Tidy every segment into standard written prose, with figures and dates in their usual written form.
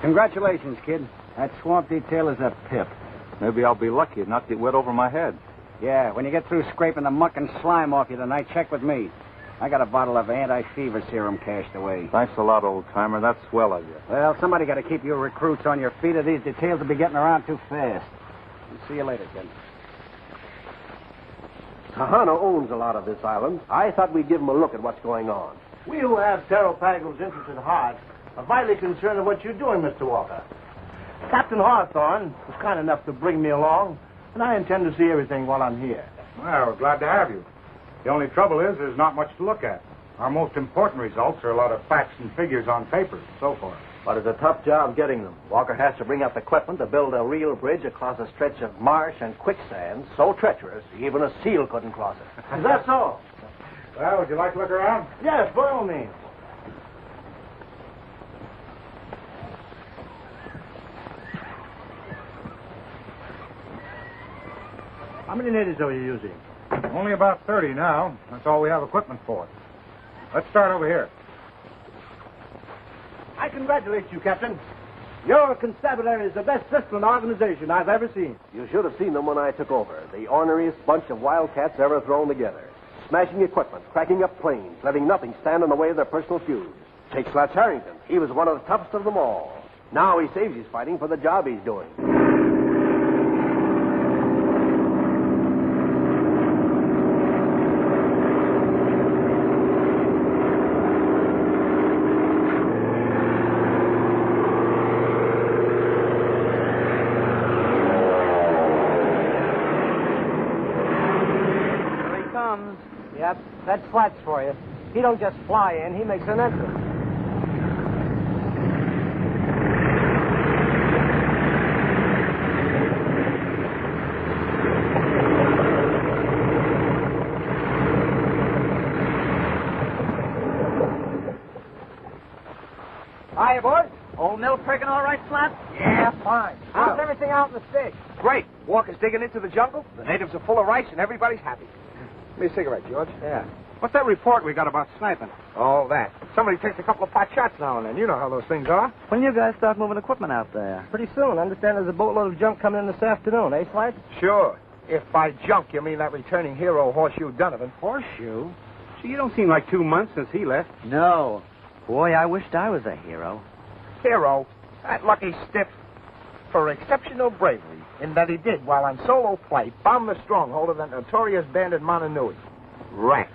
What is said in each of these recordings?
Congratulations, kid. That swamp detail is a pip. Maybe I'll be lucky and not get wet over my head. Yeah, when you get through scraping the muck and slime off you tonight, check with me. I got a bottle of anti-fever serum cached away. Thanks a lot, old-timer. That's swell of you. Well, somebody got to keep you recruits on your feet, or these details will be getting around too fast. See you later, kid. Tahana owns a lot of this island. I thought we'd give him a look at what's going on. We who have Taro Pago's interest at heart are vitally concerned with what you're doing, Mr. Walker. Captain Hawthorne was kind enough to bring me along, and I intend to see everything while I'm here. Well, we're glad to have you. The only trouble is there's not much to look at. Our most important results are a lot of facts and figures on paper so far. But it's a tough job getting them. Walker has to bring up equipment to build a real bridge across a stretch of marsh and quicksand so treacherous even a seal couldn't cross it. Is that so? Well, would you like to look around? Yes, by all means. How many natives are you using? Only about 30 now. That's all we have equipment for. Let's start over here. I congratulate you, Captain. Your constabulary is the best disciplined organization I've ever seen. You should have seen them when I took over. The orneriest bunch of wildcats ever thrown together. Smashing equipment, cracking up planes, letting nothing stand in the way of their personal feuds. Take Slats Harrington. He was one of the toughest of them all. Now he saves his fighting for the job he's doing. Yep, that's Slats for you. He don't just fly in, he makes an entrance. Hiya, boys. Old mill pricking all right, Slats? Yeah, fine. How's everything out in the sticks? Great. Walker's digging into the jungle. The natives are full of rice, and everybody's happy. Give me a cigarette, George. Yeah. What's that report we got about sniping? Oh, that. Somebody takes a couple of pot shots now and then. You know how those things are. When you guys start moving equipment out there? Pretty soon. Understand there's a boatload of junk coming in this afternoon, eh, Slats? Sure. If by junk you mean that returning hero, Horseshoe Donovan. Horseshoe? Gee, you don't seem like 2 months since he left. No. Boy, I wished I was a hero. Hero? That lucky stiff. For exceptional bravery in that he did, while on solo flight, bomb the stronghold of that notorious bandit Montanui. Rat.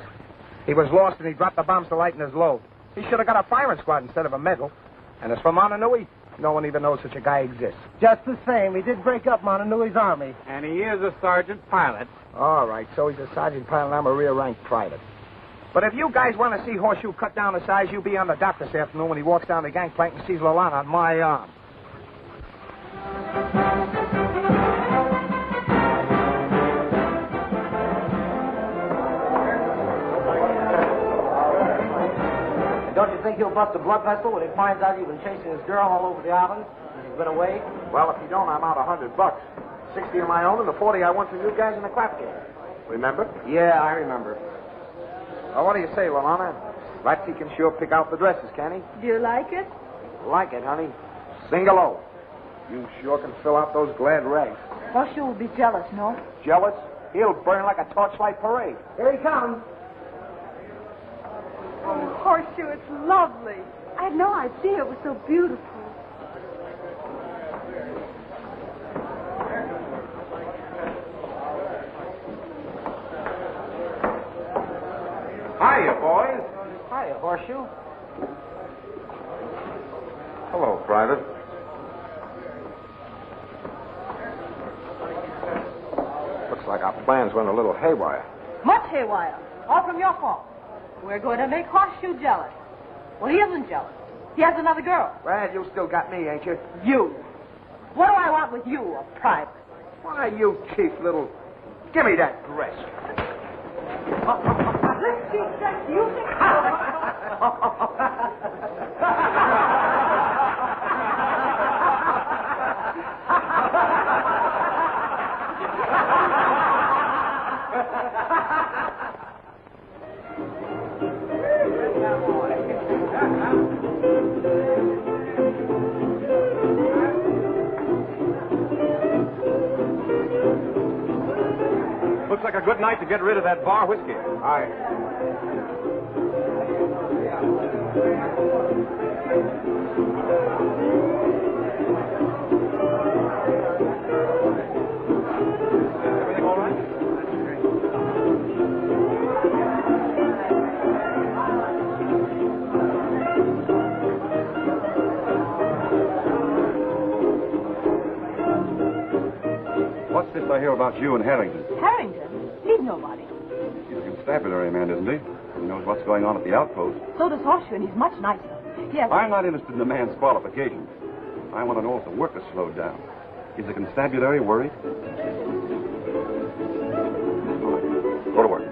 He was lost and he dropped the bombs to lighten his load. He should have got a firing squad instead of a medal. And as for Montanui, no one even knows such a guy exists. Just the same, he did break up Montanui's army. And he is a sergeant pilot. All right, so he's a sergeant pilot and I'm a rear-rank private. But if you guys want to see Horseshoe cut down to size, you be on the dock this afternoon when he walks down the gangplank and sees Lalana on my arm. Don't you think he'll bust a blood vessel when he finds out you've been chasing his girl all over the island? He's been away? Well, if you don't, I'm out $100. 60 of my own and the 40 I won from you guys in the crap game. Remember? Yeah, I remember. Well, what do you say, Lalana? Latsy can sure pick out the dresses, can he? Do you like it? Like it, honey. Single O. You sure can fill out those glad rags. Horseshoe will be jealous, no? Jealous? He'll burn like a torchlight parade. Here he comes. Oh, Horseshoe, it's lovely. I had no idea it was so beautiful. Hiya, boys. Hiya, Horseshoe. Hello, Private. Looks like our plans went a little haywire. Much haywire. All from your fault. We're going to make Horseshoe jealous. Well, he isn't jealous. He has another girl. Well, you still got me, ain't you? You. What do I want with you, a private? Why, you cheap little... Give me that dress. Let's see that you like a good night to get rid of that bar whiskey. Everything all right? What's this I hear about you and Harrington? Harrington? He's nobody. He's a constabulary man, isn't he? He knows what's going on at the outpost. So does Horseshoe, and he's much nicer. Yes. I'm not interested in the man's qualifications. I want to know if the work has slowed down. Is the constabulary worried? All right. Go to work.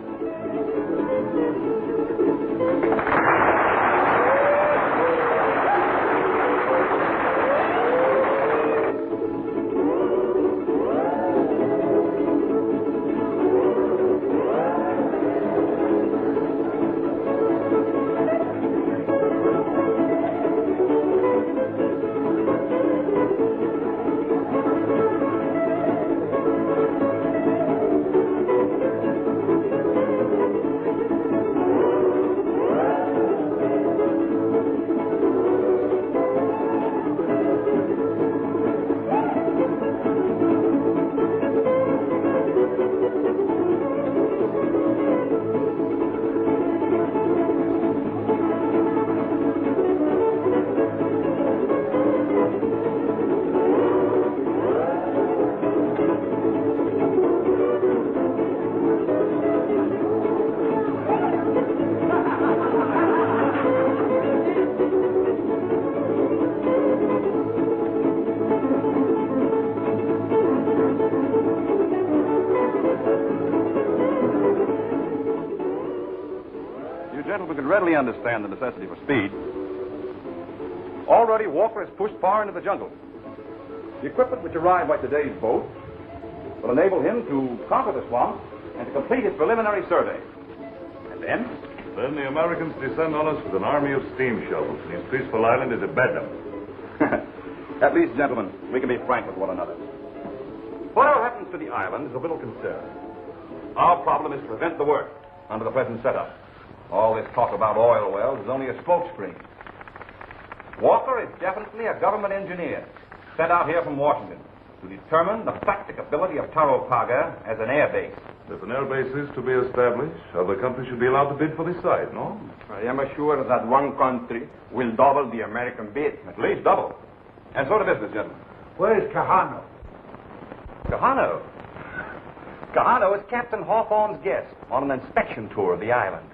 Readily understand the necessity for speed. Already, Walker has pushed far into the jungle. The equipment which arrived by today's boat will enable him to conquer the swamp and to complete his preliminary survey. And then? Then the Americans descend on us with an army of steam shovels, and his peaceful island is a bedlam. At least, gentlemen, we can be frank with one another. Whatever happens to the island is of little concern. Our problem is to prevent the work under the present setup. All this talk about oil wells is only a smokescreen. Walker is definitely a government engineer sent out here from Washington to determine the practicability of Taro Pago as an air base. If an air base is to be established, other countries should be allowed to bid for the site, no? I am assured that one country will double the American bid. At least double. And so to business, gentlemen. Where's Kahano? Kahano? Kahano is Captain Hawthorne's guest on an inspection tour of the island.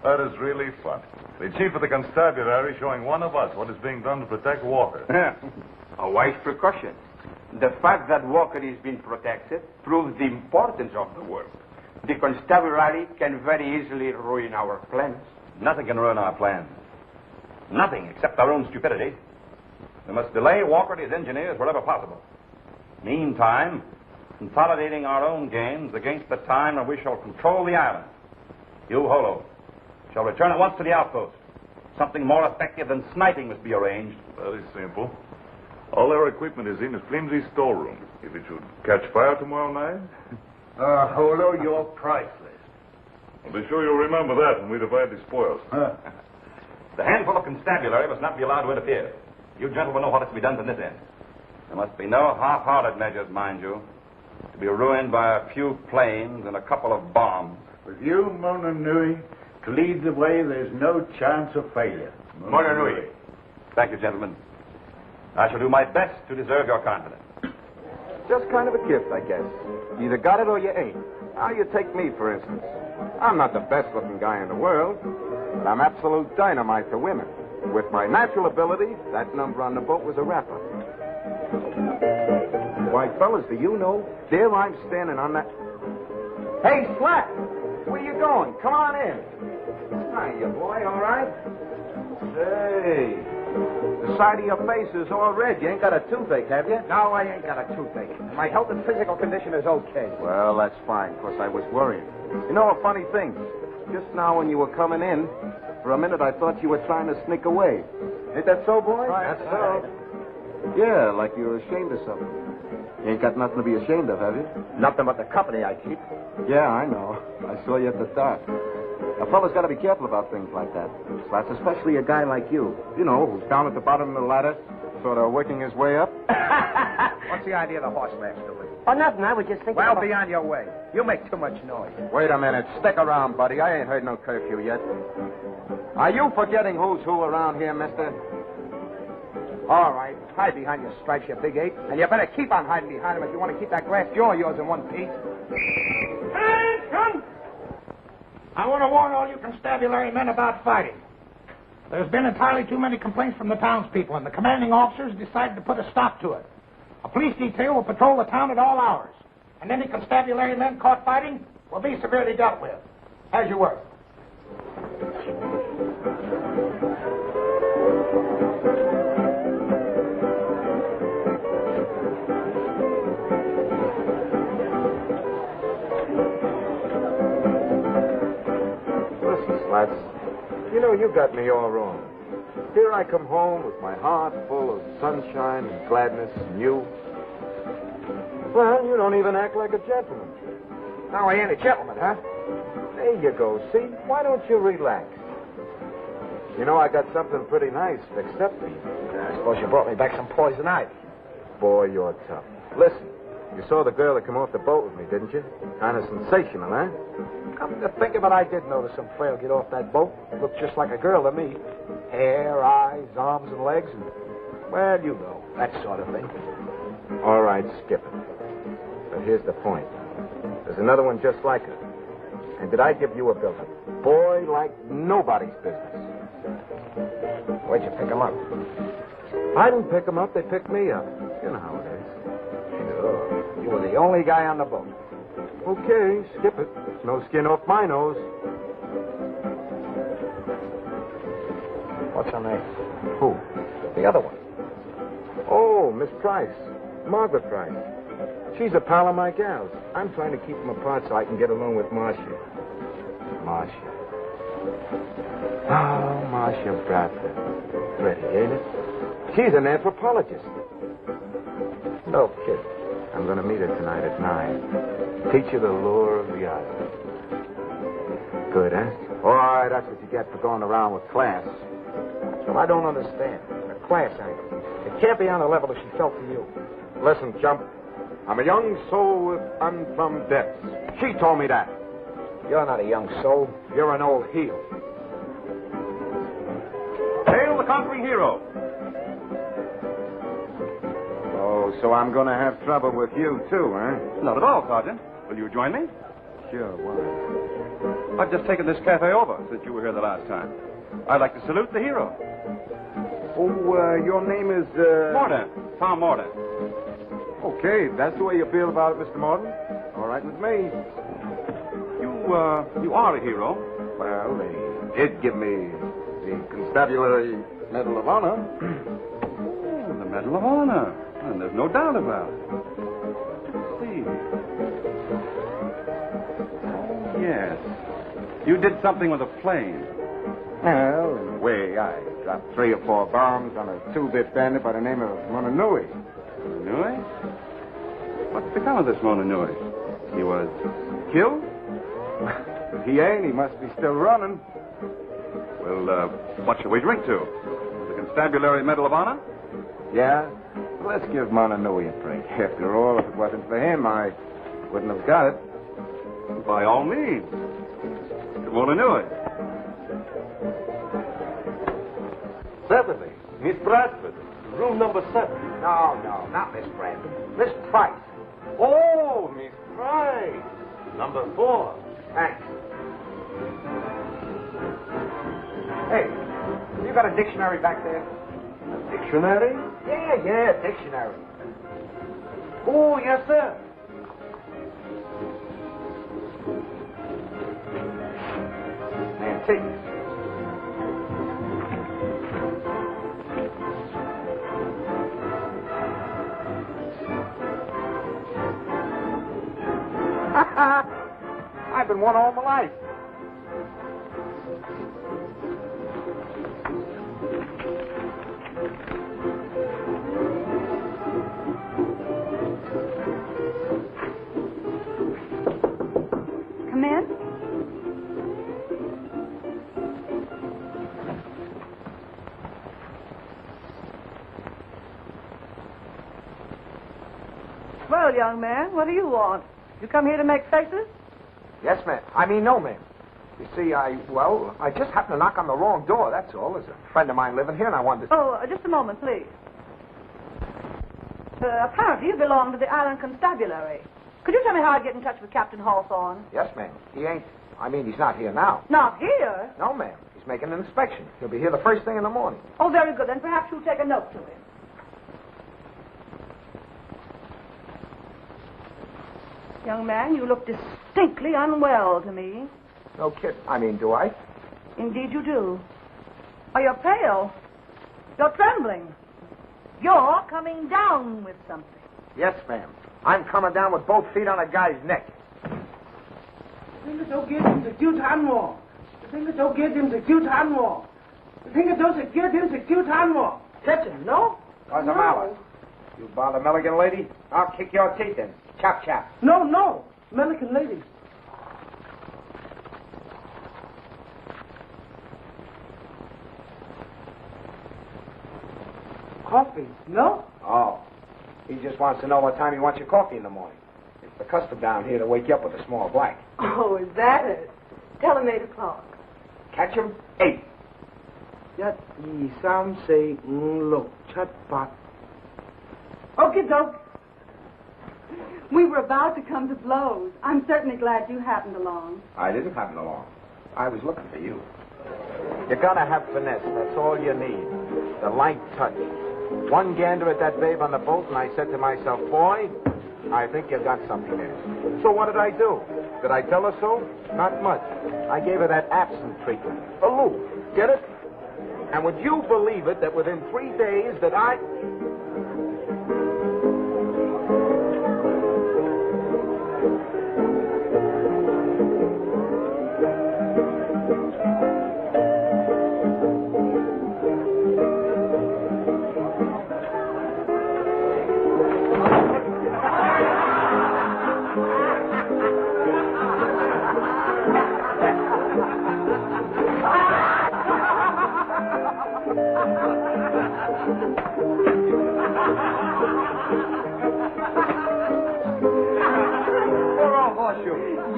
That is really fun. The chief of the constabulary showing one of us what is being done to protect Walker. A wise precaution. The fact that Walker is being protected proves the importance of the work. The constabulary can very easily ruin our plans. Nothing can ruin our plans. Nothing except our own stupidity. We must delay Walker and his engineers wherever possible. Meantime, consolidating our own gains against the time when we shall control the island. You, Holo, shall return at once to the outpost. Something more effective than sniping must be arranged. Very simple. All our equipment is in a flimsy storeroom. If it should catch fire tomorrow night... Holo, you're priceless. I'll be sure you'll remember that when we divide the spoils. The handful of constabulary must not be allowed to interfere. You gentlemen know what is to be done from this end. There must be no half-hearted measures, mind you, to be ruined by a few planes and a couple of bombs. With you, Mona Nui, to lead the way, there's no chance of failure. Mona Nui. Thank you, gentlemen. I shall do my best to deserve your confidence. Just kind of a gift, I guess. You either got it or you ain't. Now, you take me, for instance. I'm not the best-looking guy in the world, but I'm absolute dynamite to women. With my natural ability, that number on the boat was a wrapper. Why, fellas, do you know? There I'm standing on that... Hey, Slats! Where you going? Come on in. Hiya, boy, all right? Hey, the side of your face is all red. You ain't got a toothache, have you? No, I ain't got a toothache. My health and physical condition is okay. Well, that's fine, because I was worried. You know a funny thing? Just now when you were coming in, for a minute I thought you were trying to sneak away. Ain't that so, boy? Right, that's so. Yeah, like you're ashamed of something. You ain't got nothing to be ashamed of, have you? Nothing but the company I keep. Yeah, I know. I saw you at the dock. A fella's got to be careful about things like that. Slats, especially a guy like you. You know, who's down at the bottom of the ladder, sort of working his way up. What's the idea of the horse ranch, Dooley? Oh, nothing. I was just thinking Well, about... be on your way. You make too much noise. Wait a minute. Stick around, buddy. I ain't heard no curfew yet. Are you forgetting who's who around here, mister? All right. Hide behind your stripes, you big ape. And you better keep on hiding behind them if you want to keep that glass jaw of yours in one piece. Attention! I want to warn all you constabulary men about fighting. There's been entirely too many complaints from the townspeople, and the commanding officers decided to put a stop to it. A police detail will patrol the town at all hours, and any constabulary men caught fighting will be severely dealt with. As you were. Listen, Slats. You know, you got me all wrong. Here I come home with my heart full of sunshine and gladness and you. Well, you don't even act like a gentleman. Now I ain't a gentleman, huh? There you go, see? Why don't you relax? You know, I got something pretty nice fixed up for you. I suppose you brought me back some poison ivy. Boy, you're tough. Listen, you saw the girl that came off the boat with me, didn't you? Kind of sensational, huh? Come to think of it, I did notice some frail get off that boat. Looked just like a girl to me. Hair, eyes, arms, and legs, and, well, you know, that sort of thing. All right, skip it. But here's the point. There's another one just like her. And did I give you a building? Boy, like nobody's business. Where'd you pick him up? I didn't pick them up. They picked me up. You know how it is. Sure. You were the only guy on the boat. Okay, skip it. No skin off my nose. What's her name? Who? The other one. Oh, Miss Price. Margaret Price. She's a pal of my gal's. I'm trying to keep them apart so I can get along with Marcia. Marcia. Oh, Marcia Bradford. Pretty, ain't it? She's an anthropologist. No kidding. I'm going to meet her tonight at 9. Teach her the lure of the island. Good, huh? All right, that's what you get for going around with class. Well, I don't understand. The class angle. It can't be on the level that she felt for you. Listen, chump. I'm a young soul with unplumbed depths. She told me that. You're not a young soul. You're an old heel. Hail the conquering hero. Oh, so I'm going to have trouble with you, too, huh? Not at all, Sergeant. Will you join me? Sure, why? I've just taken this cafe over since you were here the last time. I'd like to salute the hero. Oh, your name is, Mordant. Tom Mordant. Okay, that's the way you feel about it, Mr. Mordant. All right with me. You are a hero. Well, they did give me the Constabulary Medal of Honor. Oh, the Medal of Honor. And there's no doubt about it. Let's see. Oh, yes. You did something with a plane. Well, in a way, I dropped 3 or 4 bombs on a 2-bit bandit by the name of Mononui. Mononui? What's become of this Mononui? He was killed? If he ain't, he must be still running. Well, what shall we drink to? The Constabulary Medal of Honor? Yeah? Well, let's give Mononui a break. After all, if it wasn't for him, I wouldn't have got it. By all means. To Mononui. Certainly. Miss Bradford, room number 7. No, not Miss Bradford. Miss Price. Oh, Miss Price. Number 4. Thanks. Hey, you got a dictionary back there? A dictionary? Yeah, dictionary. Oh, yes, sir. Antique. I've been one all my life. Well, young man, what do you want? You come here to make faces? Yes, ma'am. No, ma'am. You see, I just happened to knock on the wrong door, that's all. There's a friend of mine living here, and I wanted to... Oh, just a moment, please. Apparently you belong to the island constabulary. Could you tell me how I get in touch with Captain Hawthorne? Yes, ma'am. He ain't... he's not here now. Not here? No, ma'am. He's making an inspection. He'll be here the first thing in the morning. Oh, very good. Then perhaps you'll take a note to him. Young man, you look distinctly unwell to me. No kid. Do I? Indeed you do. Oh, you're pale. You're trembling. You're coming down with something. Yes, ma'am. I'm coming down with both feet on a guy's neck. Catch him, no? What's the matter? You bother Milligan lady? I'll kick your teeth in. Chop, chop. No. American lady. Coffee, no? Oh. He just wants to know what time you want your coffee in the morning. It's the custom down here to wake you up with a small black. Oh, is that it? Tell him 8 o'clock. Catch him 8. Yat yi sam say look chat pat. Okay, doke. We were about to come to blows. I'm certainly glad you happened along. I didn't happen along. I was looking for you. You gotta have finesse. That's all you need. The light touch. One gander at that babe on the boat, and I said to myself, boy, I think you've got something there. So what did I do? Did I tell her so? Not much. I gave her that absent treatment. Aloof. Get it? And would you believe it that within 3 days that I...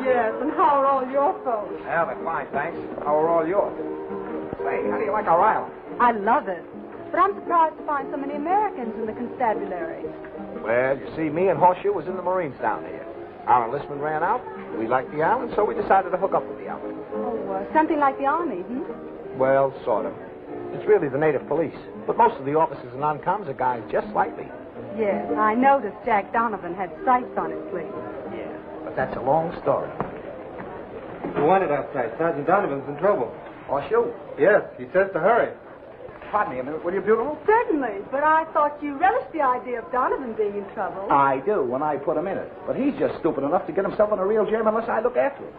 Yes, and how are all your folks? Well, they're fine, thanks. How are all yours? Say, how do you like our island? I love it. But I'm surprised to find so many Americans in the constabulary. Well, you see, me and Horseshoe was in the Marines down here. Our enlistment ran out. We liked the island, so we decided to hook up with the island. Oh, something like the Army, hmm? Well, sort of. It's really the native police. But most of the officers and non-coms are guys just like me. Yes, I noticed Jack Donovan had stripes on his sleeve. Yeah, but that's a long story. You want it outside. Sergeant Donovan's in trouble. Horseshoe? Yes, he says to hurry. Pardon me a minute, will you, beautiful? Certainly, but I thought you relished the idea of Donovan being in trouble. I do, when I put him in it. But he's just stupid enough to get himself in a real jam unless I look after him.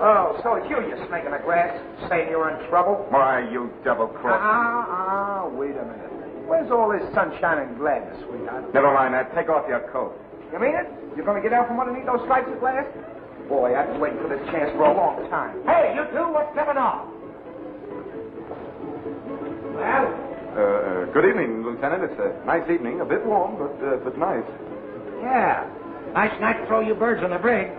Oh, so it's you snake in the grass, saying you're in trouble? Why, you double-crossing... Wait a minute. Where's all this sunshine and gladness, sweetheart? Never mind that. Take off your coat. You mean it? You're going to get out from underneath those stripes at last? Boy, I've been waiting for this chance for a long time. Hey, you two, what's going on? Good evening, Lieutenant. It's a nice evening. A bit warm, but nice. Yeah. Nice night to throw you birds on the brig.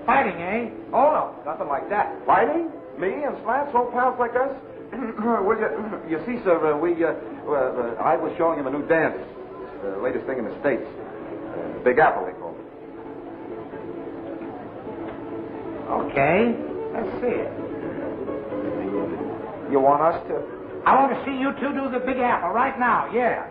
Fighting, eh? Oh, no. Nothing like that. Fighting? Me and Slats, old pals like us? Well, you see, sir, I was showing him a new dance. It's the latest thing in the States. Big Apple, they call it. Okay. Let's see it. You want us to? I want to see you two do the Big Apple right now, yeah.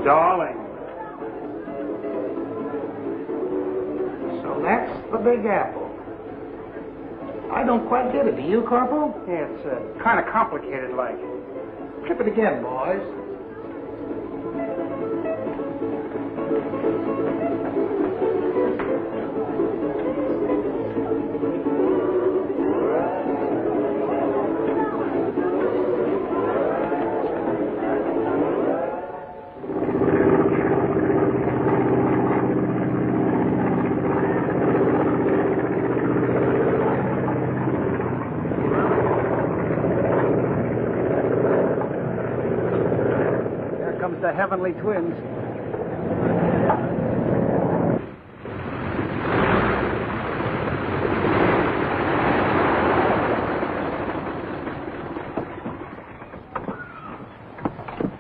Darling. So that's the Big Apple. I don't quite get it. Do you, Corporal? Yeah, it's kind of complicated, like. Trip it again, boys. The heavenly twins.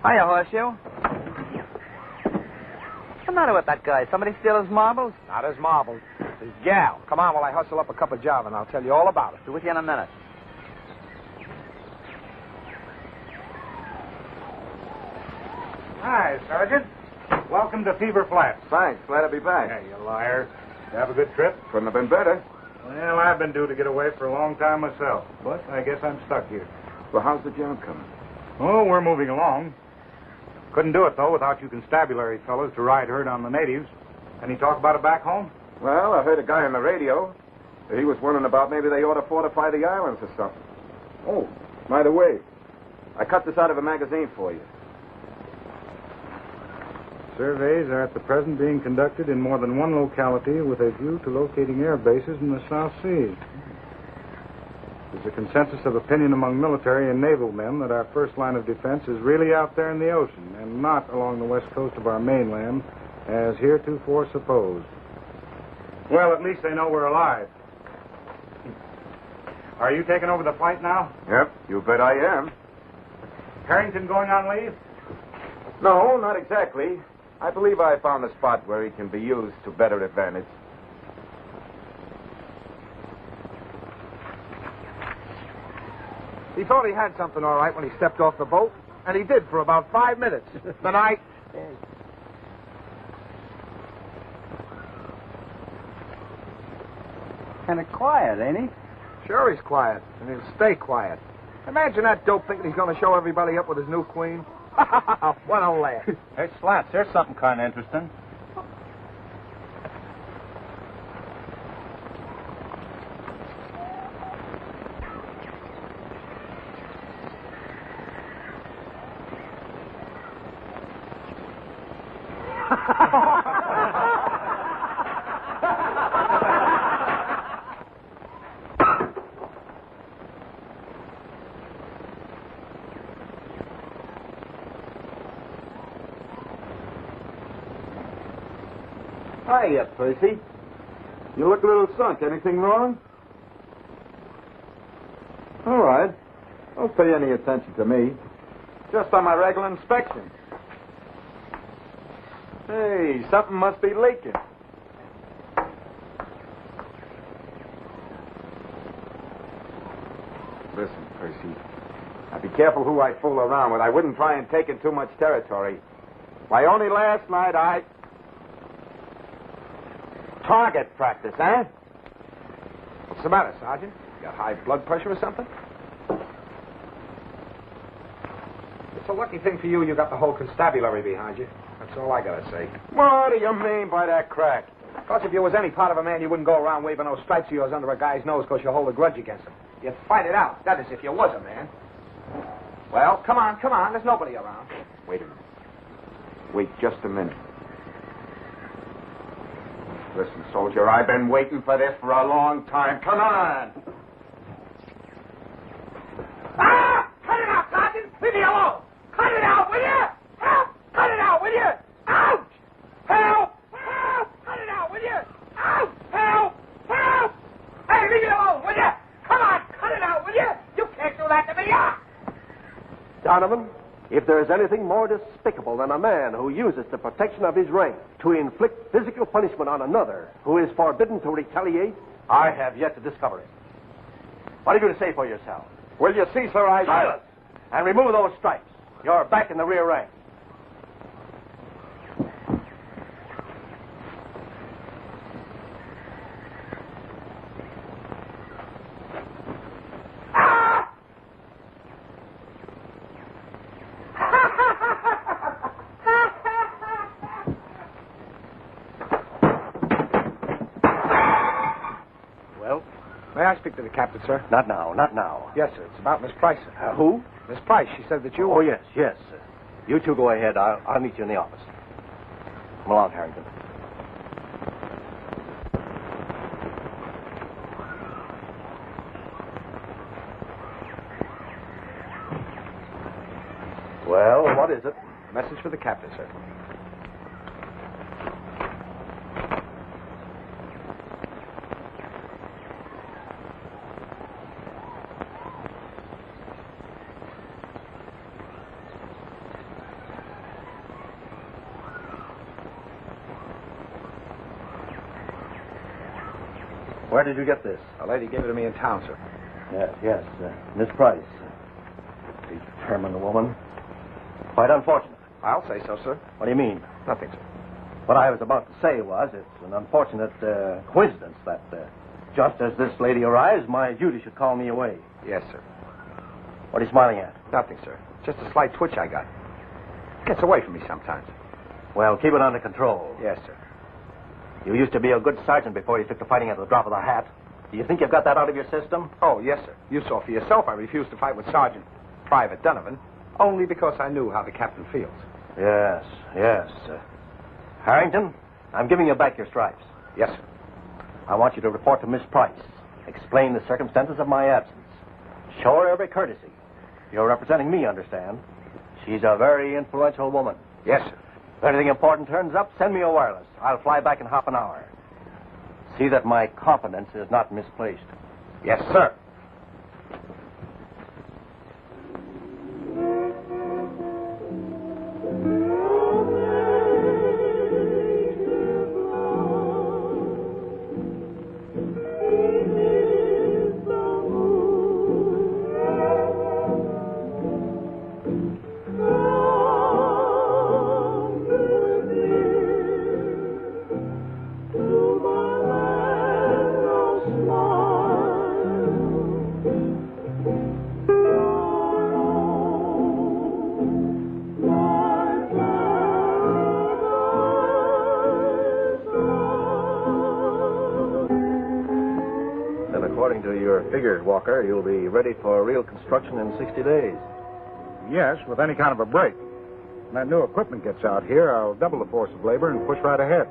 Hiya, Horseshoe. What's the matter with that guy? Somebody steal his marbles? Not his marbles. His gal. Come on while I hustle up a cup of java, and I'll tell you all about it. Be with you in a minute. Hi, Sergeant. Welcome to Fever Flats. Thanks. Glad to be back. Hey, you liar. You have a good trip? Couldn't have been better. Well, I've been due to get away for a long time myself, but I guess I'm stuck here. Well, how's the job coming? Oh, we're moving along. Couldn't do it, though, without you constabulary fellas to ride herd on the natives. Any talk about it back home? Well, I heard a guy on the radio. He was wondering about maybe they ought to fortify the islands or something. Oh, by the way, I cut this out of a magazine for you. Surveys are at the present being conducted in more than one locality with a view to locating air bases in the South Sea. There's a consensus of opinion among military and naval men that our first line of defense is really out there in the ocean and not along the west coast of our mainland, as heretofore supposed. Well, at least they know we're alive. Are you taking over the fight now? Yep, you bet I am. Harrington going on leave? No, not exactly. I believe I found a spot where he can be used to better advantage. He thought he had something all right when he stepped off the boat, and he did for about 5 minutes. Then I... Kind of quiet, ain't he? Sure he's quiet, and he'll stay quiet. Imagine that dope thinking he's going to show everybody up with his new queen. What a laugh. Hey, Slats, there's something kind of interesting. Hiya, Percy. You look a little sunk. Anything wrong? All right. Don't pay any attention to me. Just on my regular inspection. Hey, something must be leaking. Listen, Percy. Now be careful who I fool around with. I wouldn't try and take in too much territory. Why, only last night I... Target practice, eh? What's the matter, Sergeant? You got high blood pressure or something? It's a lucky thing for you got the whole constabulary behind you. That's all I gotta say. What do you mean by that crack? Because if you was any part of a man, you wouldn't go around waving those stripes of yours under a guy's nose because you hold a grudge against him. You'd fight it out. That is, if you was a man. Well, come on. There's nobody around. Wait a minute. Wait just a minute. Listen, soldier, I've been waiting for this for a long time. Come on! Ah! Cut it out, Sergeant! Leave me alone! Cut it out, will you? Help! Cut it out, will you? Ouch! Help! Help! Cut it out, will you? Ouch! Help! Help! Hey, leave me alone, will you? Come on, cut it out, will you? You can't do that to me, Donovan, if there is anything more despicable than a man who uses the protection of his rank to inflict physical punishment on another who is forbidden to retaliate, I have yet to discover it. What are you going to say for yourself? Will you cease or I... Silence! And remove those stripes. You're back in the rear rank. I speak to the captain, sir? Not now, not now. Yes, sir. It's about Miss Price, sir. Who? Miss Price. She said that you... Oh, yes. You two go ahead. I'll meet you in the office. Come along, Harrington. Well, what is it? Message for the captain, sir. Where did you get this? A lady gave it to me in town, sir. Yes. Miss Price. Determined woman. Quite unfortunate. I'll say so, sir. What do you mean? Nothing, sir. What I was about to say was it's an unfortunate coincidence that just as this lady arrives, my duty should call me away. Yes, sir. What are you smiling at? Nothing, sir. Just a slight twitch I got. Gets away from me sometimes. Well, keep it under control. Yes, sir. You used to be a good sergeant before you took to fighting at the drop of the hat. Do you think you've got that out of your system? Oh, yes, sir. You saw for yourself I refused to fight with Sergeant Private Donovan only because I knew how the captain feels. Yes. Harrington, I'm giving you back your stripes. Yes, sir. I want you to report to Miss Price. Explain the circumstances of my absence. Show her every courtesy. You're representing me, understand? She's a very influential woman. Yes, sir. If anything important turns up, send me a wireless. I'll fly back in half an hour. See that my confidence is not misplaced. Yes, sir. According to your figures, Walker, you'll be ready for real construction in 60 days. Yes, with any kind of a break. When that new equipment gets out here, I'll double the force of labor and push right ahead.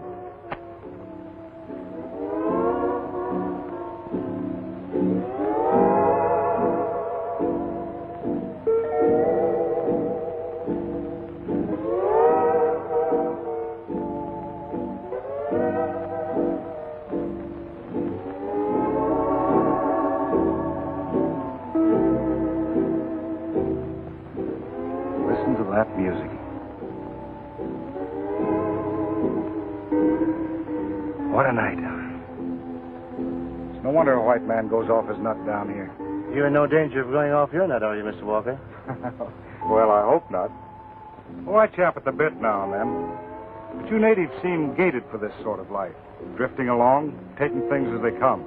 That music. What a night. It's no wonder a white man goes off his nut down here. You're in no danger of going off your nut, are you, Mr. Walker? Well, I hope not. Oh, I chap at the bit now and then. But you natives seem gated for this sort of life. Drifting along, taking things as they come.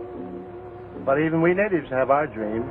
But even we natives have our dreams.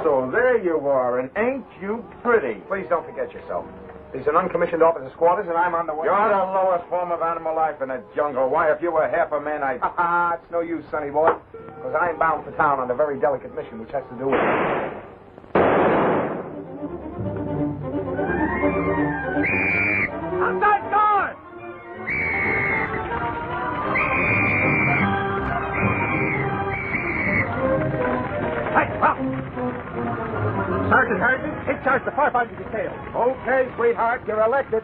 So there you are, and ain't you pretty? Please don't forget yourself. These are uncommissioned officers' quarters, and I'm on the way. You're the lowest form of animal life in the jungle. Why, if you were half a man, I'd... It's no use, sonny boy, because I'm bound for town on a very delicate mission, which has to do with... Outside door! Well, Sergeant Harrington, take charge of the firefighting detail. Okay, sweetheart, you're elected.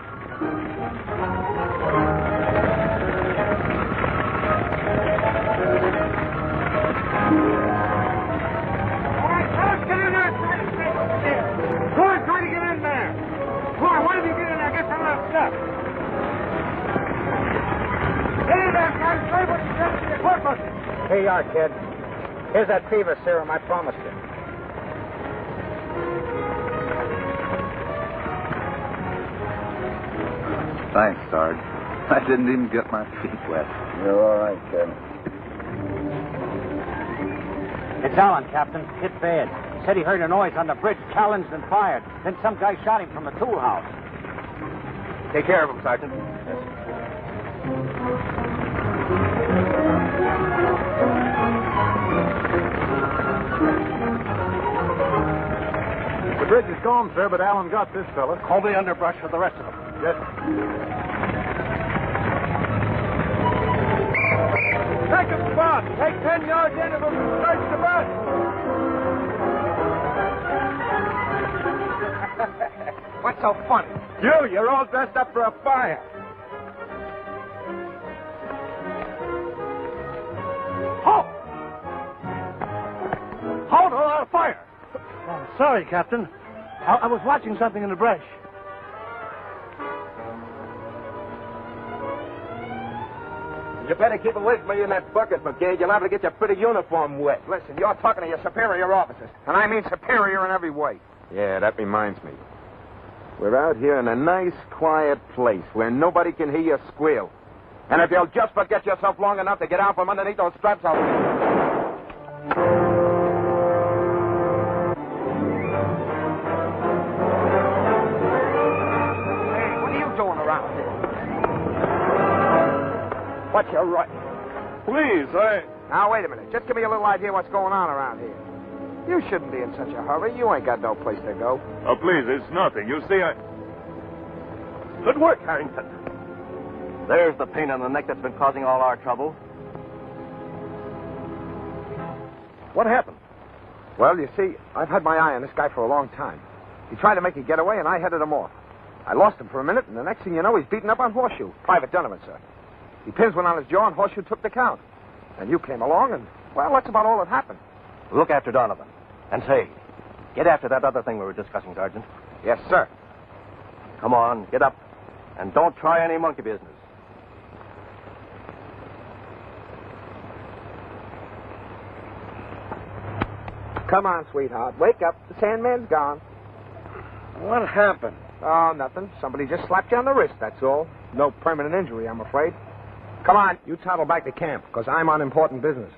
Here you are, kid. Here's that fever serum I promised you. Thanks, Sarge. I didn't even get my feet wet. You're all right, kid. It's Allen, Captain. Hit bad. Said he heard a noise on the bridge, challenged and fired. Then some guy shot him from the tool house. Take care of him, Sergeant. The bridge is gone, sir, but Allen got this fella. Call the underbrush for the rest of them. Yes. Take him, Bob. Take 10 yards in of him and search the bus. What's so funny? You're all dressed up for a fire. Halt! Halt or I'll fire. Oh, sorry, Captain. I was watching something in the brush. You better keep away from me in that bucket, McGee. You'll have to get your pretty uniform wet. Listen, you're talking to your superior officers, and I mean superior in every way. Yeah, that reminds me. We're out here in a nice, quiet place where nobody can hear you squeal. And if you'll just forget yourself long enough to get out from underneath those straps, I'll... Hey, what are you doing around here? What's your right? Please, Now, wait a minute. Just give me a little idea what's going on around here. You shouldn't be in such a hurry. You ain't got no place to go. Oh, please, it's nothing. You see, Good work, Harrington. There's the pain on the neck that's been causing all our trouble. What happened? Well, you see, I've had my eye on this guy for a long time. He tried to make a getaway, and I headed him off. I lost him for a minute, and the next thing you know, he's beaten up on Horseshoe. Private Donovan, sir. He pins one on his jaw, and Horseshoe took the count. And you came along, and, well, that's about all that happened. Look after Donovan. And say, get after that other thing we were discussing, Sergeant. Yes, sir. Come on, get up. And don't try any monkey business. Come on, sweetheart. Wake up. The Sandman's gone. What happened? Oh, nothing. Somebody just slapped you on the wrist, that's all. No permanent injury, I'm afraid. Come on, you toddle back to camp, because I'm on important business.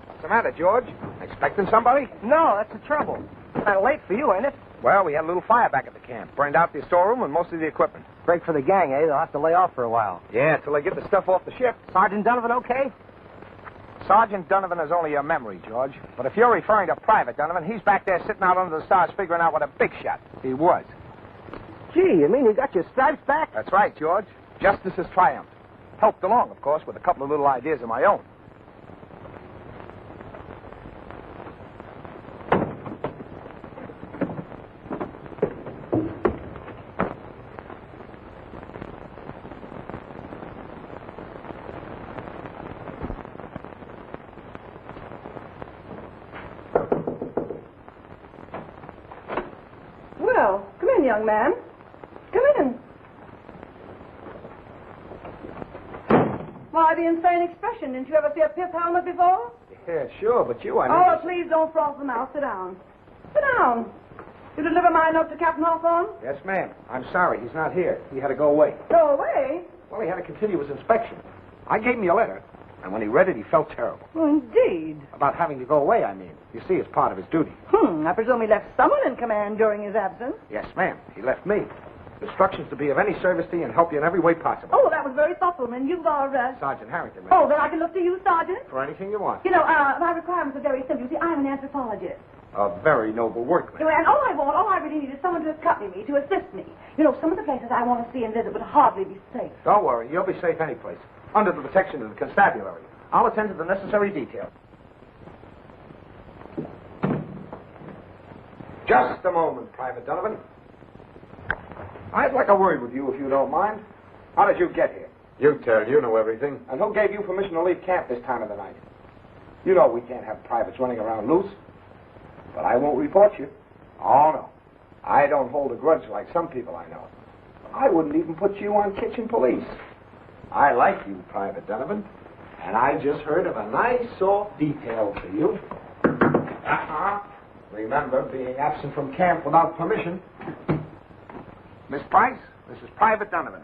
What's the matter, George? Expecting somebody? No, that's the trouble. Kind of late for you, ain't it? Well, we had a little fire back at the camp. Burned out the storeroom and most of the equipment. Break for the gang, eh? They'll have to lay off for a while. Yeah, till they get the stuff off the ship. Sergeant Donovan okay? Sergeant Donovan is only a memory, George. But if you're referring to Private Donovan, he's back there sitting out under the stars figuring out what a big shot he was. Gee, you mean you got your stripes back? That's right, George. Justice has triumphed. Helped along, of course, with a couple of little ideas of my own. Well, come in, young man. Come in. Why, the insane expression. Didn't you ever see a pith helmet before? Yeah, sure, but you, Oh, please don't froth them out. Sit down. Sit down. You deliver my note to Captain Hawthorne? Yes, ma'am. I'm sorry, he's not here. He had to go away. Go away? Well, he had to continue his inspection. I gave him your letter, and when he read it, he felt terrible. Indeed. About having to go away, I mean. You see, it's part of his duty. I presume he left someone in command during his absence. Yes, ma'am. He left me. Instructions to be of any service to you and help you in every way possible. Oh, that was very thoughtful, and you are, Sergeant Harrington, ma'am. Oh, then I can look to you, Sergeant? For anything you want. You know, my requirements are very simple. You see, I'm an anthropologist. A very noble workman. And all I really need is someone to accompany me, to assist me. You know, some of the places I want to see and visit would hardly be safe. Don't worry. You'll be safe any place. Under the protection of the constabulary. I'll attend to the necessary details. Just a moment, Private Donovan. I'd like a word with you, if you don't mind. How did you get here? You tell. You know everything. And who gave you permission to leave camp this time of the night? You know we can't have privates running around loose. But I won't report you. Oh, no. I don't hold a grudge like some people I know. I wouldn't even put you on kitchen police. I like you, Private Donovan. And I just heard of a nice, soft detail for you. Remember, being absent from camp without permission. Miss Price, this is Private Donovan.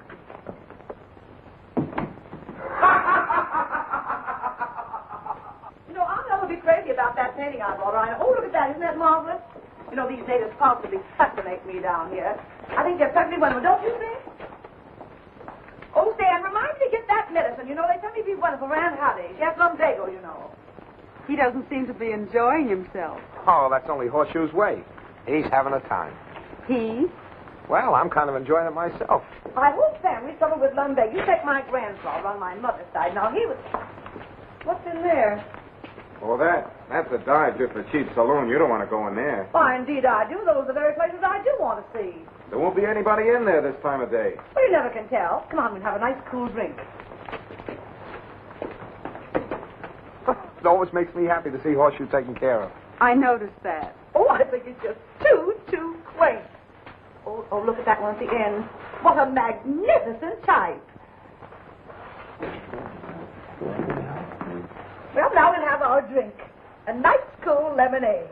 You know, I'll never be crazy about that painting I bought, Ryan. Oh, look at that. Isn't that marvelous? You know, these natives constantly fascinate me down here. I think they're perfectly wonderful, don't you think? Oh, Stan, remind me to get that medicine. You know, they tell me to be wonderful. Rand Howdy. She has lumbago, you know. He doesn't seem to be enjoying himself. Oh, that's only Horseshoe's way. He's having a time. He? Well, I'm kind of enjoying it myself. My whole family suffered with lumbago. You take my grandfather on my mother's side. Now, he was... What's in there? Oh, that's a dive, just a cheap saloon. You don't want to go in there. Why, indeed I do. Those are the very places I do want to see. There won't be anybody in there this time of day. Well, you never can tell. Come on, we'll have a nice cool drink. It always makes me happy to see Horseshoe taken care of. I noticed that. Oh, I think it's just too quaint. Oh, look at that one at the end. What a magnificent type. Well, now we'll have our drink. A nice cool lemonade.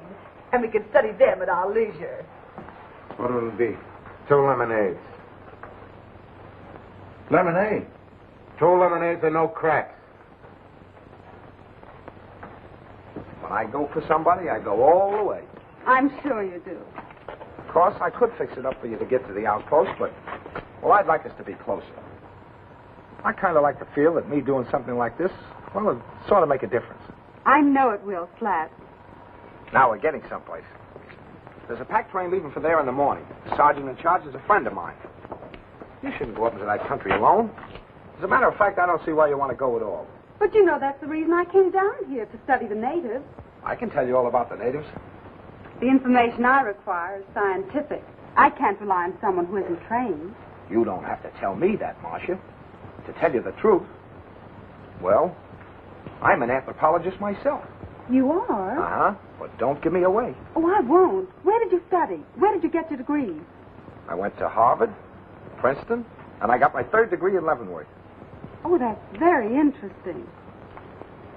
And we can study them at our leisure. What will it be? 2 lemonades. Lemonade? 2 lemonades and no cracks. When I go for somebody, I go all the way. I'm sure you do. Of course, I could fix it up for you to get to the outpost, but, well, I'd like us to be closer. I kind of like to feel that me doing something like this, well, it sort of make a difference. I know it will, Slats. Now we're getting someplace. There's a pack train leaving for there in the morning. The sergeant in charge is a friend of mine. You shouldn't go up into that country alone. As a matter of fact, I don't see why you want to go at all. But you know that's the reason I came down here, to study the natives. I can tell you all about the natives. The information I require is scientific. I can't rely on someone who isn't trained. You don't have to tell me that, Marcia. To tell you the truth, well, I'm an anthropologist myself. You are? Uh-huh. But don't give me away. Oh, I won't. Where did you study? Where did you get your degree? I went to Harvard, Princeton, and I got my 3rd degree in Leavenworth. Oh, that's very interesting.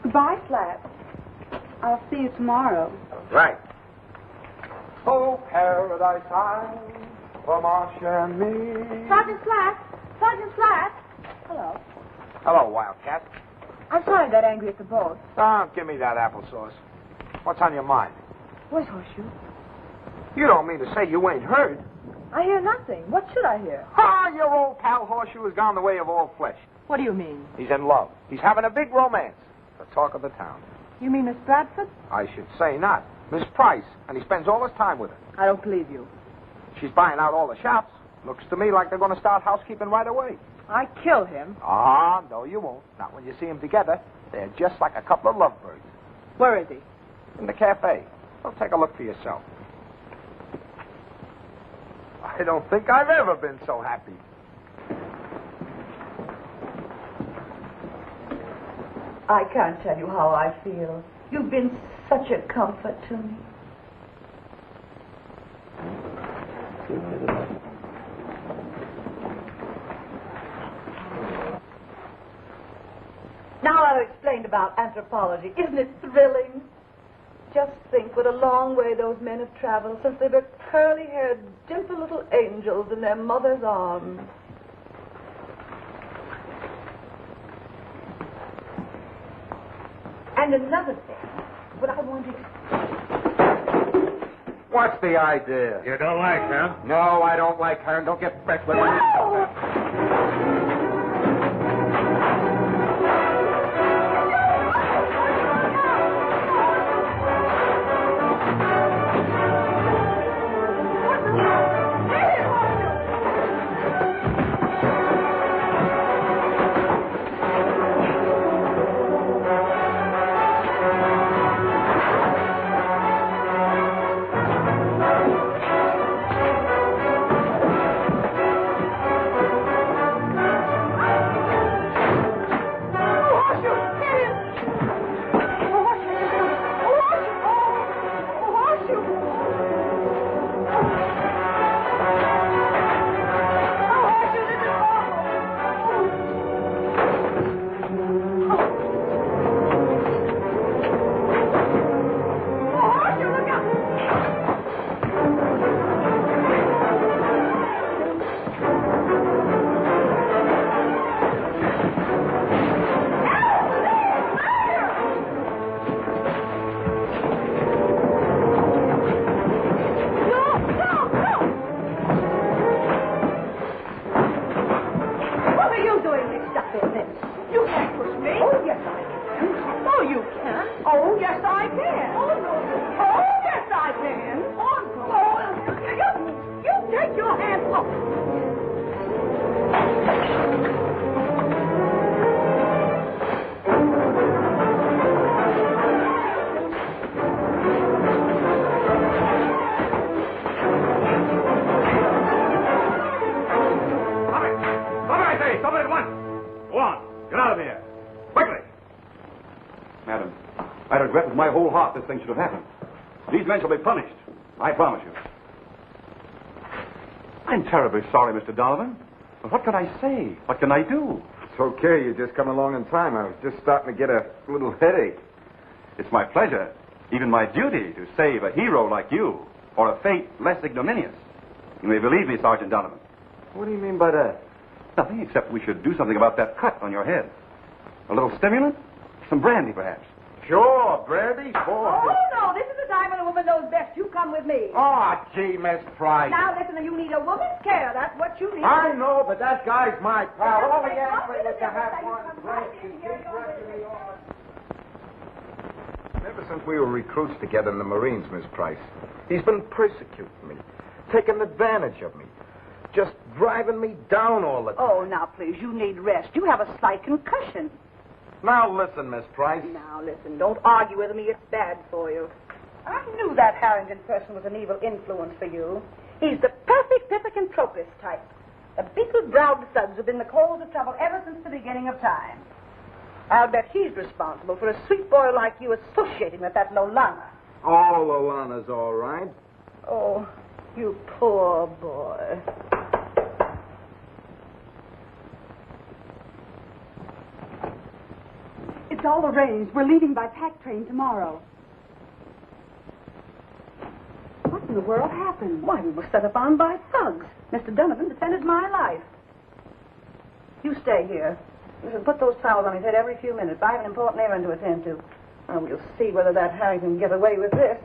Goodbye, Slats. I'll see you tomorrow. Right. Oh, paradise time for Marcia and me. Sergeant Slats! Sergeant Slats! Hello. Hello, Wildcat. I'm sorry I got angry at the boat. Give me that applesauce. What's on your mind? Where's Horseshoe? You don't mean to say you ain't heard? I hear nothing. What should I hear? Your old pal Horseshoe has gone the way of all flesh. What do you mean? He's in love. He's having a big romance. The talk of the town. You mean Miss Bradford? I should say not. Miss Price, and he spends all his time with her. I don't believe you. She's buying out all the shops. Looks to me like they're going to start housekeeping right away. I kill him. No, you won't. Not when you see them together. They're just like a couple of lovebirds. Where is he? In the cafe. Well, take a look for yourself. I don't think I've ever been so happy. I can't tell you how I feel. You've been such a comfort to me. Now I've explained about anthropology. Isn't it thrilling? Just think what a long way those men have traveled since they were curly-haired, dimple little angels in their mother's arms. And another thing, what I wanted... What's the idea? You don't like her? No, I don't like her, and don't get fresh with me. My whole heart this thing should have happened. These men shall be punished. I promise you. I'm terribly sorry, Mr. Donovan. But what can I say? What can I do? It's okay. You just come along in time. I was just starting to get a little headache. It's my pleasure, even my duty, to save a hero like you, or a fate less ignominious. You may believe me, Sergeant Donovan. What do you mean by that? Nothing, except we should do something about that cut on your head. A little stimulant? Some brandy, perhaps. Sure, brandy. Oh, no, this is the time when a woman knows best. You come with me. Oh, gee, Miss Price. Now, listen, you need a woman's care. That's what you need. I know, but that guy's my pal. All he asked me was to have one drink and keep drinking me on. Ever since we were recruits together in the Marines, Miss Price, he's been persecuting me, taking advantage of me, just driving me down all the time. Oh, now, please, you need rest. You have a slight concussion. Now, listen, Miss Price. Now, listen, don't argue with me. It's bad for you. I knew that Harrington person was an evil influence for you. He's the perfect pithecanthropist type. The beetle-browed thugs have been the cause of trouble ever since the beginning of time. I'll bet he's responsible for a sweet boy like you associating with that Lolana. Oh, Lolana's all right. Oh, you poor boy. It's all arranged. We're leaving by pack train tomorrow. What in the world happened? Why, we were set upon by thugs. Mr. Donovan defended my life. You stay here. You should put those towels on his head every few minutes. I have an important errand to attend to. Now, we'll see whether that Harrington can get away with this.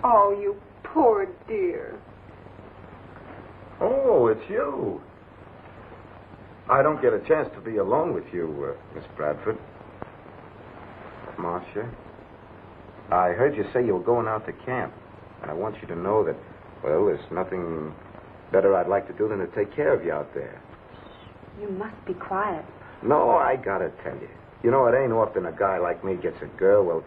Oh, you poor dear. Oh, it's you. I don't get a chance to be alone with you, Miss Bradford. Marcia, I heard you say you were going out to camp. And I want you to know that, well, there's nothing better I'd like to do than to take care of you out there. You must be quiet. No, I gotta tell you. You know, it ain't often a guy like me gets a girl. Well,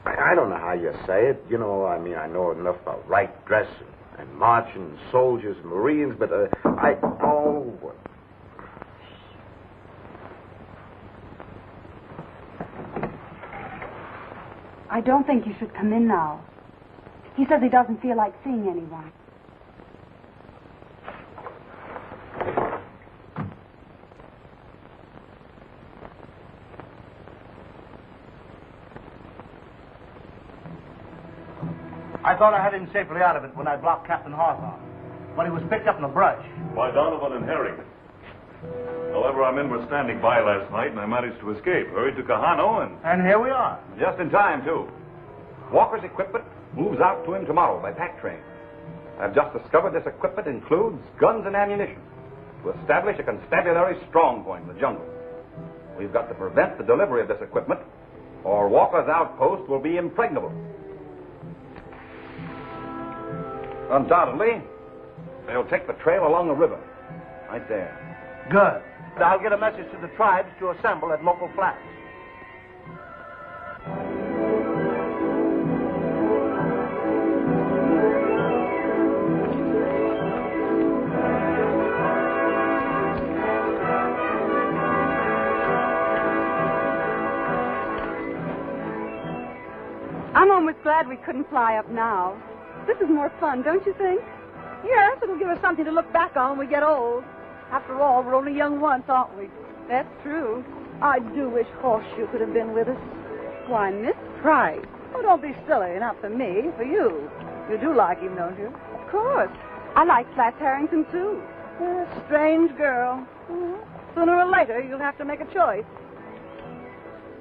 I don't know how you say it. You know, I mean, I know enough about right dressing and marching, soldiers, Marines, but I don't think you should come in now. He says he doesn't feel like seeing anyone. I thought I had him safely out of it when I blocked Captain Hawthorne. But he was picked up in the brush. By Donovan and Harrington. However, our men were standing by last night, and I managed to escape. Hurried to Kahano, and... And here we are. Just in time, too. Walker's equipment moves out to him tomorrow by pack train. I've just discovered this equipment includes guns and ammunition to establish a constabulary strong point in the jungle. We've got to prevent the delivery of this equipment, or Walker's outpost will be impregnable. Undoubtedly, they'll take the trail along the river. Right there. Good. I'll get a message to the tribes to assemble at local flats. I'm almost glad we couldn't fly up now. This is more fun, don't you think? Yes, it'll give us something to look back on when we get old. After all, we're only young once, aren't we? That's true. I do wish Horseshoe could have been with us. Why, Miss Price. Oh, don't be silly. Not for me, for you. You do like him, don't you? Of course. I like Slats Harrington, too. Strange girl. Sooner or later, you'll have to make a choice.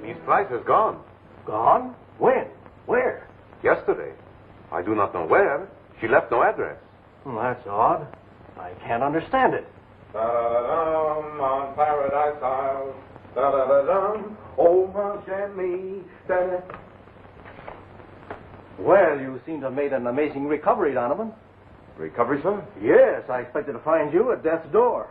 Miss Price has gone. Gone? When? Where? Yesterday. I do not know where. She left no address. That's odd. I can't understand it. Da-da-da-dum, on Paradise Isle. Da-da-da-dum, oh, Marcia and me. Da-da. Well, you seem to have made an amazing recovery, Donovan. Recovery, sir? Yes, I expected to find you at death's door.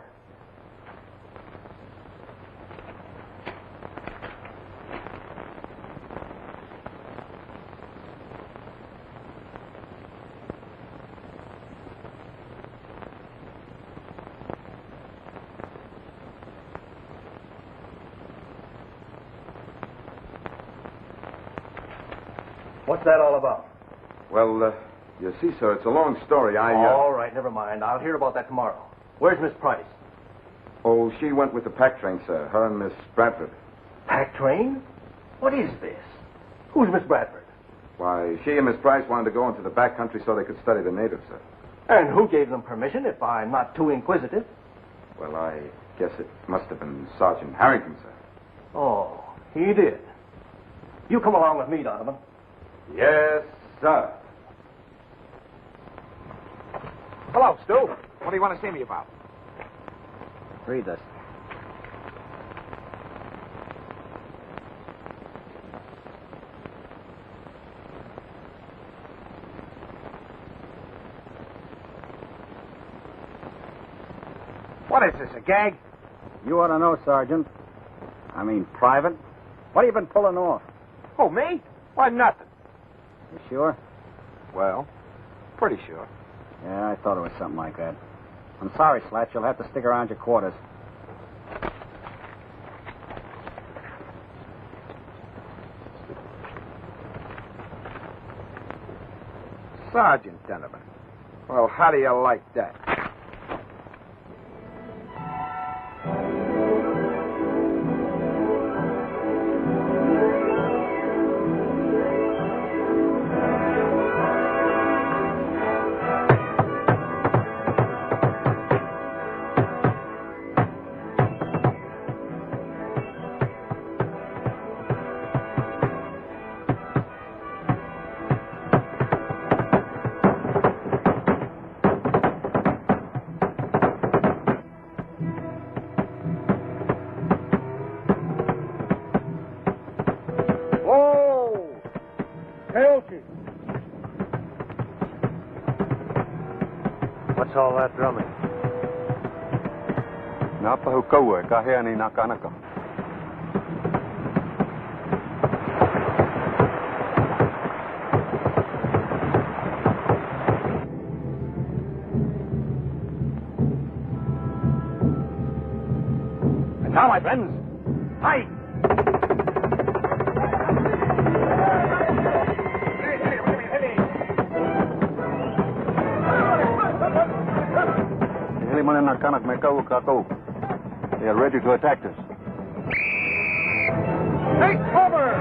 What's that all about? Well, you see, sir, it's a long story. All right, never mind. I'll hear about that tomorrow. Where's Miss Price? Oh, she went with the pack train, sir. Her and Miss Bradford. Pack train? What is this? Who's Miss Bradford? Why, she and Miss Price wanted to go into the back country so they could study the natives, sir. And who gave them permission, if I'm not too inquisitive? Well, I guess it must have been Sergeant Harrington, sir. Oh, he did. You come along with me, Donovan. Yes, sir. Hello, Stu. What do you want to see me about? Read this. What is this, a gag? You ought to know, Sergeant. I mean, Private. What have you been pulling off? Oh, me? Why, nothing. You sure? Well, pretty sure. Yeah, I thought it was something like that. I'm sorry, Slats. You'll have to stick around your quarters. Sergeant Donovan. Well, how do you like that? What's all that drumming? Napa hukaua, kahea ni nakanaka. And now, my friends, fight! They are ready to attack us. Take cover!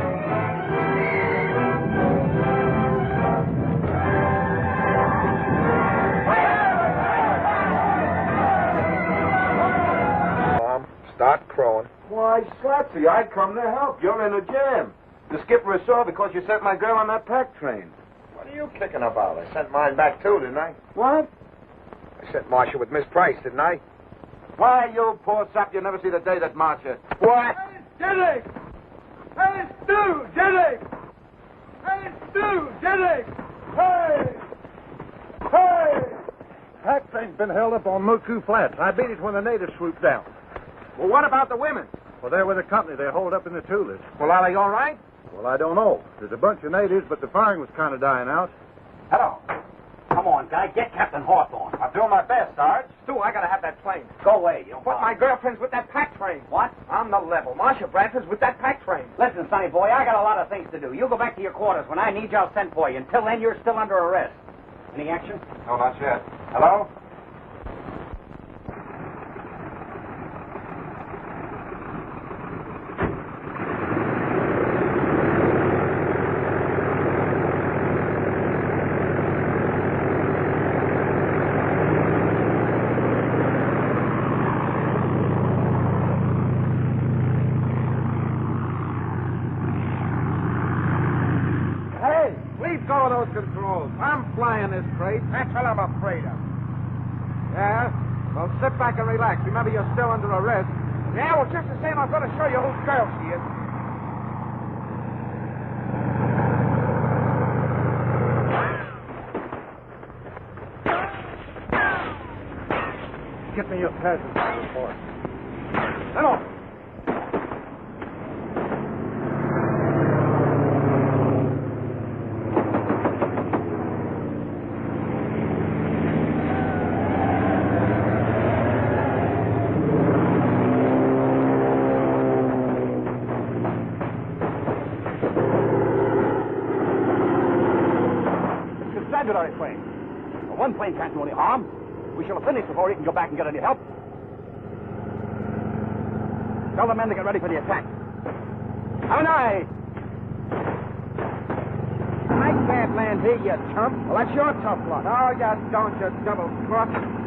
not crowing. Why, Slatsy, I come to help. You're in a jam. The skipper is sore because you sent my girl on that pack train. What are you kicking about? I sent mine back too, didn't I? What? I sent Marcia with Miss Price, didn't I? Why, you poor sap, you never see the day that Marcia. What? Jenny! Hey, Stu! Jenny! Hey, Stu! Jenny! Hey! Hey! Pack train's been held up on Moku Flats. I beat it when the natives swooped down. Well, what about the women? Well, they're with the company. They're holed up in the Tulas. Well, are they all right? Well, I don't know. There's a bunch of natives, but the firing was kind of dying out. Hello. Come on, guy. Get Captain Hawthorne. I'm doing my best, Sarge. Stu, I gotta have that plane. Go away. You But my girlfriend's with that pack train. What? On the level. Marcia Bradford's with that pack train. Listen, sonny boy, I got a lot of things to do. You go back to your quarters. When I need you, I'll send for you. Until then, you're still under arrest. Any action? No, not yet. Hello? Go of those controls. I'm flying this crate. That's what I'm afraid of. Yeah? Well, sit back and relax. Remember, you're still under arrest. Yeah, well, just the same, I'm gonna show you whose girl she is. Get me your passenger, boy. Hello. Plane. Well, one plane can't do any harm. We shall have finished before he can go back and get any help. Tell the men to get ready for the attack. Have an eye. I can't land here, you chump. Well, that's your tough luck. No, you don't, you double-cross.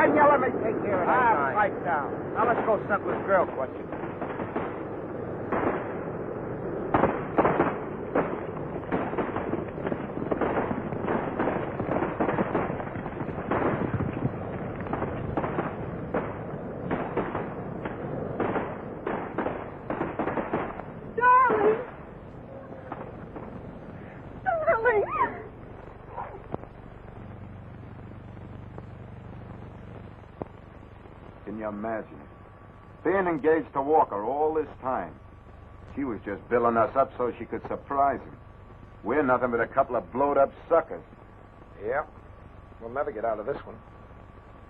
Why don't you let me take care of that guy? Pipe down. Now let's go settle this girl question. Can you imagine it? Being engaged to Walker all this time. She was just billing us up so she could surprise him. We're nothing but a couple of blowed-up suckers. Yep. We'll never get out of this one.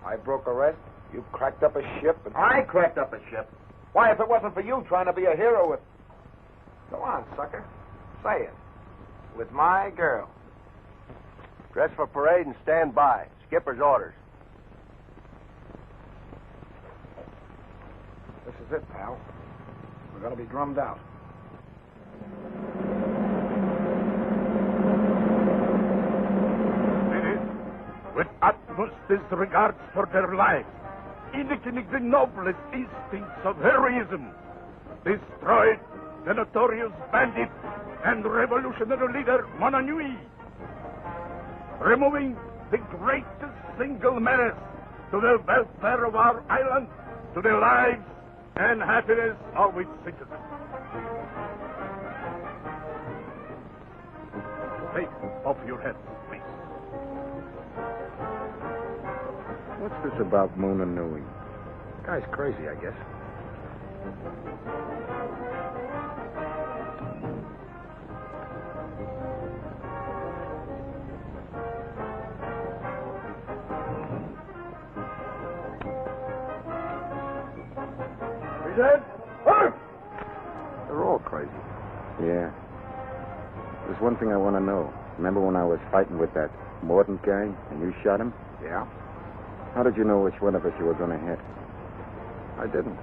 I broke arrest. You cracked up a ship. And... I cracked up a ship. Why, if it wasn't for you trying to be a hero with... Go on, sucker. Say it. With my girl. Dress for parade and stand by. Skipper's orders. This is it, pal. We're going to be drummed out. With utmost disregard for their lives, indicating the noblest instincts of heroism, destroyed the notorious bandit and revolutionary leader Monanui, removing the greatest single menace to the welfare of our island, to the lives and happiness of its citizens. Take off your head, please. What's this about Monanui? Guy's crazy, I guess. They're all crazy. Yeah. There's one thing I want to know. Remember when I was fighting with that Mordant gang and you shot him? Yeah? How did you know which one of us you were going to hit? I didn't.